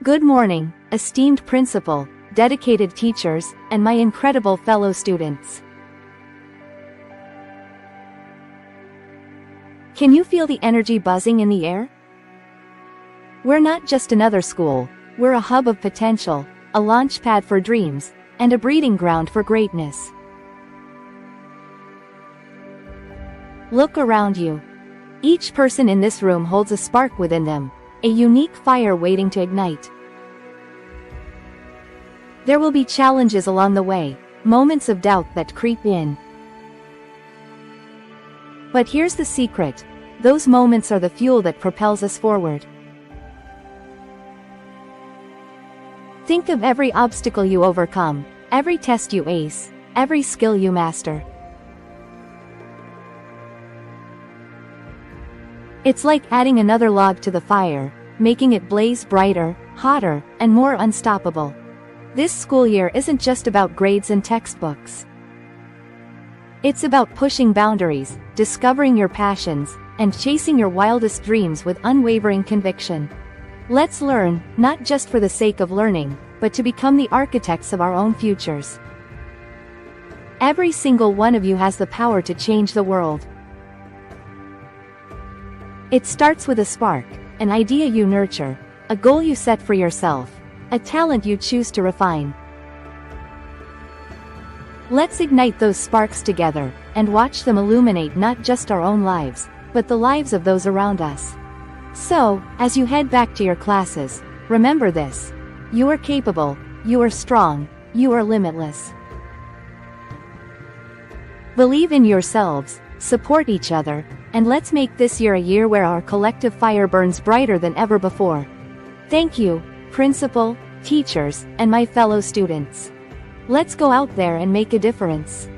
Good morning, esteemed principal, dedicated teachers, and my incredible fellow students. Can you feel the energy buzzing in the air? We're not just another school, we're a hub of potential, a launch pad for dreams, and a breeding ground for greatness. Look around you. Each person in this room holds a spark within them, a unique fire waiting to ignite. There will be challenges along the way, moments of doubt that creep in. But here's the secret: those moments are the fuel that propels us forward. Think of every obstacle you overcome, every test you ace, every skill you master. It's like adding another log to the fire, making it blaze brighter, hotter, and more unstoppable. This school year isn't just about grades and textbooks. It's about pushing boundaries, discovering your passions, and chasing your wildest dreams with unwavering conviction. Let's learn, not just for the sake of learning, but to become the architects of our own futures. Every single one of you has the power to change the world. It starts with a spark, an idea you nurture, a goal you set for yourself, a talent you choose to refine. Let's ignite those sparks together, and watch them illuminate not just our own lives, but the lives of those around us. So, as you head back to your classes, remember this: you are capable, you are strong, you are limitless. Believe in yourselves, support each other, and let's make this year a year where our collective fire burns brighter than ever before. Thank you, principal, teachers, and my fellow students. Let's go out there and make a difference.